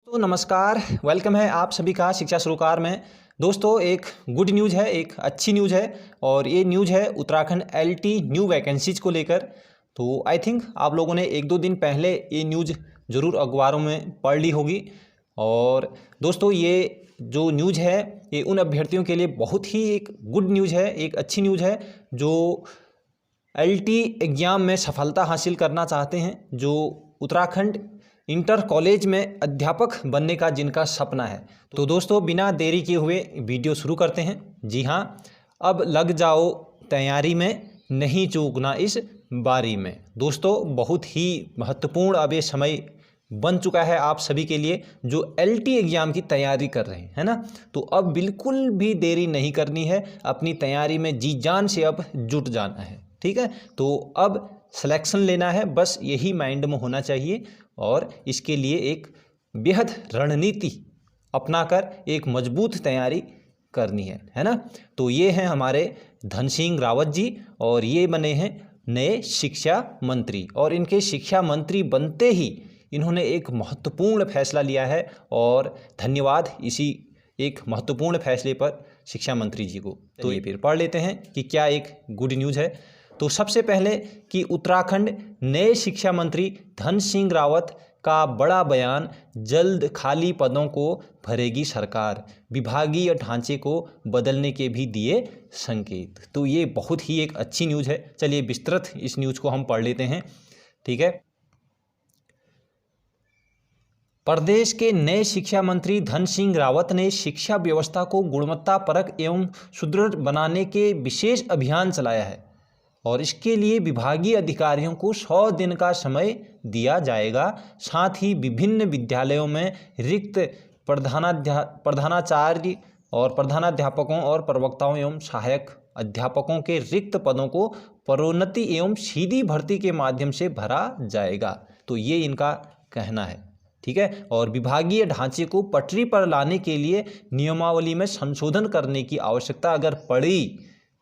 तो नमस्कार, वेलकम है आप सभी का शिक्षा सरोकार में। दोस्तों, एक गुड न्यूज़ है, एक अच्छी न्यूज़ है और ये न्यूज़ है उत्तराखंड एलटी न्यू वैकेंसीज को लेकर। तो आई थिंक आप लोगों ने एक दो दिन पहले ये न्यूज़ ज़रूर अखबारों में पढ़ ली होगी। और दोस्तों, ये जो न्यूज़ है ये उन अभ्यर्थियों के लिए बहुत ही एक गुड न्यूज़ है, एक अच्छी न्यूज़ है जो एलटी एग्ज़ाम में सफलता हासिल करना चाहते हैं, जो उत्तराखंड इंटर कॉलेज में अध्यापक बनने का जिनका सपना है। तो दोस्तों, बिना देरी किए हुए वीडियो शुरू करते हैं। जी हाँ, अब लग जाओ तैयारी में, नहीं चूकना इस बारी में। दोस्तों, बहुत ही महत्वपूर्ण अब ये समय बन चुका है आप सभी के लिए जो एलटी एग्ज़ाम की तैयारी कर रहे हैं, है ना। तो अब बिल्कुल भी देरी नहीं करनी है, अपनी तैयारी में जी जान से अब जुट जाना है, ठीक है। तो अब सिलेक्शन लेना है, बस यही माइंड में होना चाहिए और इसके लिए एक बेहद रणनीति अपनाकर एक मजबूत तैयारी करनी है ना। तो ये हैं हमारे धन सिंह रावत जी और ये बने हैं नए शिक्षा मंत्री। और इनके शिक्षा मंत्री बनते ही इन्होंने एक महत्वपूर्ण फैसला लिया है और धन्यवाद इसी एक महत्वपूर्ण फैसले पर शिक्षा मंत्री जी को। तो ये फिर पढ़ लेते हैं कि क्या एक गुड न्यूज़ है। तो सबसे पहले कि उत्तराखंड नए शिक्षा मंत्री धन सिंह रावत का बड़ा बयान, जल्द खाली पदों को भरेगी सरकार, विभागीय ढांचे को बदलने के भी दिए संकेत। तो ये बहुत ही एक अच्छी न्यूज़ है। चलिए विस्तृत इस न्यूज़ को हम पढ़ लेते हैं, ठीक है। प्रदेश के नए शिक्षा मंत्री धन सिंह रावत ने शिक्षा व्यवस्था को गुणवत्तापरक एवं सुदृढ़ बनाने के विशेष अभियान चलाया है और इसके लिए विभागीय अधिकारियों को 100 दिन का समय दिया जाएगा। साथ ही विभिन्न विद्यालयों में रिक्त प्रधानाचार्य और प्रधानाध्यापकों और प्रवक्ताओं एवं सहायक अध्यापकों के रिक्त पदों को पदोन्नति एवं सीधी भर्ती के माध्यम से भरा जाएगा। तो ये इनका कहना है, ठीक है। और विभागीय ढांचे को पटरी पर लाने के लिए नियमावली में संशोधन करने की आवश्यकता अगर पड़ी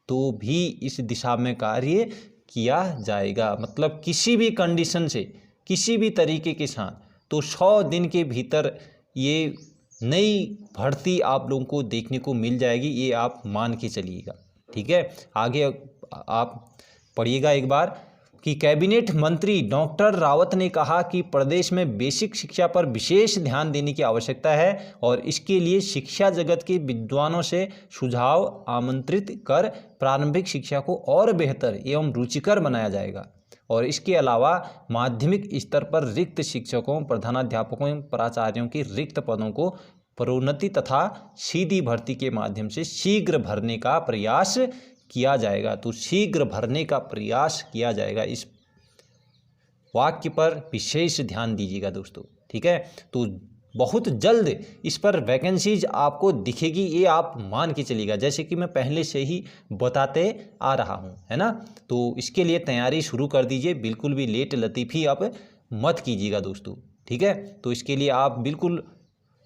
तो भी इस दिशा में कार्य किया जाएगा। मतलब किसी भी कंडीशन से, किसी भी तरीके के साथ, तो 100 दिन के भीतर ये नई भर्ती आप लोगों को देखने को मिल जाएगी, ये आप मान के चलिएगा, ठीक है। आगे आप पढ़िएगा एक बार कि कैबिनेट मंत्री डॉक्टर रावत ने कहा कि प्रदेश में बेसिक शिक्षा पर विशेष ध्यान देने की आवश्यकता है और इसके लिए शिक्षा जगत के विद्वानों से सुझाव आमंत्रित कर प्रारंभिक शिक्षा को और बेहतर एवं रुचिकर बनाया जाएगा। और इसके अलावा माध्यमिक स्तर पर रिक्त शिक्षकों, प्रधानाध्यापकों एवं प्राचार्यों के रिक्त पदों को पदोन्नति तथा सीधी भर्ती के माध्यम से शीघ्र भरने का प्रयास किया जाएगा। तो शीघ्र भरने का प्रयास किया जाएगा, इस वाक्य पर विशेष ध्यान दीजिएगा दोस्तों, ठीक है। तो बहुत जल्द इस पर वैकेंसीज आपको दिखेगी, ये आप मान के चलिएगा, जैसे कि मैं पहले से ही बताते आ रहा हूँ, है ना। तो इसके लिए तैयारी शुरू कर दीजिए, बिल्कुल भी लेट लतीफ़ी आप मत कीजिएगा दोस्तों, ठीक है। तो इसके लिए आप बिल्कुल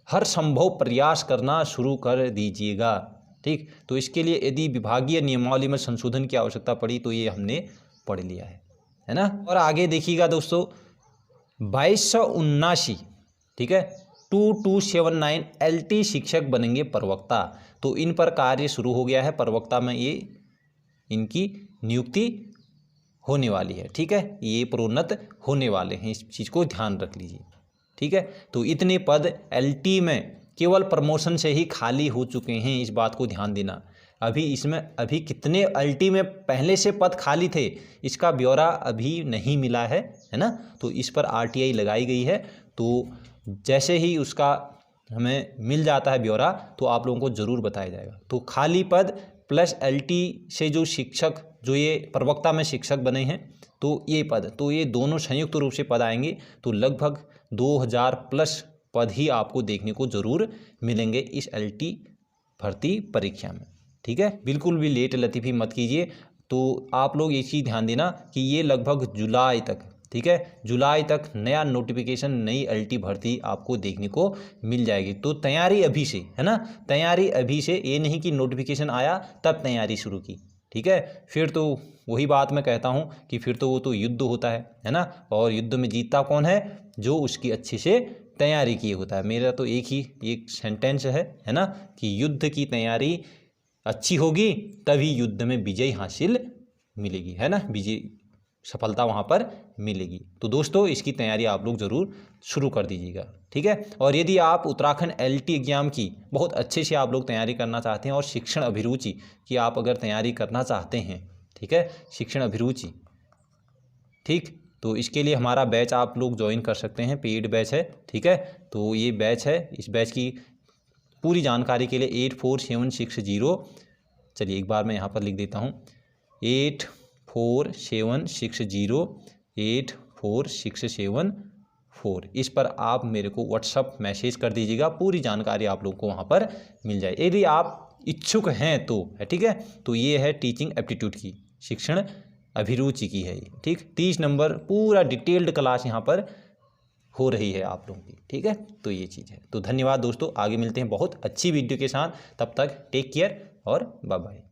हर संभव प्रयास करना शुरू कर दीजिएगा, ठीक। तो इसके लिए यदि विभागीय नियमावली में संशोधन की आवश्यकता पड़ी तो ये हमने पढ़ लिया है ना। और आगे देखिएगा दोस्तों, 2279, ठीक है, 2279 एलटी शिक्षक बनेंगे प्रवक्ता। तो इन पर कार्य शुरू हो गया है, प्रवक्ता में ये इनकी नियुक्ति होने वाली है, ठीक है। ये प्रोन्नत होने वाले हैं, इस चीज़ को ध्यान रख लीजिए, ठीक है। तो इतने पद एलटी में केवल प्रमोशन से ही खाली हो चुके हैं, इस बात को ध्यान देना। अभी कितने एलटी में पहले से पद खाली थे इसका ब्यौरा अभी नहीं मिला है ना। तो इस पर आरटीआई लगाई गई है, तो जैसे ही उसका हमें मिल जाता है ब्यौरा तो आप लोगों को ज़रूर बताया जाएगा। तो खाली पद प्लस एलटी से जो शिक्षक, जो ये प्रवक्ता में शिक्षक बने हैं, तो ये पद, तो ये दोनों संयुक्त रूप से पद आएंगे। तो लगभग 2000 प्लस पद ही आपको देखने को ज़रूर मिलेंगे इस एलटी भर्ती परीक्षा में, ठीक है। बिल्कुल भी लेट लतीफ़ी मत कीजिए। तो आप लोग ये चीज़ ध्यान देना कि ये लगभग जुलाई तक, ठीक है, जुलाई तक नया नोटिफिकेशन, नई एलटी भर्ती आपको देखने को मिल जाएगी। तो तैयारी अभी से, है ना, तैयारी अभी से, ये नहीं कि नोटिफिकेशन आया तब तैयारी शुरू की, ठीक है। फिर तो वही बात मैं कहता हूँ कि फिर तो वो तो युद्ध होता है ना। और युद्ध में जीतता कौन है? जो उसकी अच्छे से तैयारी किए होता है। मेरा तो एक सेंटेंस है ना, कि युद्ध की तैयारी अच्छी होगी तभी युद्ध में विजय हासिल मिलेगी, है ना, विजय सफलता वहाँ पर मिलेगी। तो दोस्तों इसकी तैयारी आप लोग ज़रूर शुरू कर दीजिएगा, ठीक है। और यदि आप उत्तराखंड LT एग्ज़ाम की बहुत अच्छे से आप लोग तैयारी करना चाहते हैं और शिक्षण अभिरुचि की आप अगर तैयारी करना चाहते हैं, ठीक है, शिक्षण अभिरुचि, ठीक, तो इसके लिए हमारा बैच आप लोग ज्वाइन कर सकते हैं, पेड बैच है, ठीक है। तो ये बैच है, इस बैच की पूरी जानकारी के लिए 84760, चलिए एक बार मैं यहाँ पर लिख देता हूँ, 84760, इस पर आप मेरे को व्हाट्सअप मैसेज कर दीजिएगा, पूरी जानकारी आप लोग को वहाँ पर मिल जाए यदि आप इच्छुक हैं तो, है, ठीक है। तो ये है टीचिंग एप्टीट्यूड की, शिक्षण अभिरुचि की है ये, ठीक। 30 नंबर पूरा डिटेल्ड क्लास यहाँ पर हो रही है आप लोगों की, ठीक है। तो ये चीज़ है। तो धन्यवाद दोस्तों, आगे मिलते हैं बहुत अच्छी वीडियो के साथ, तब तक टेक केयर और बाय बाय।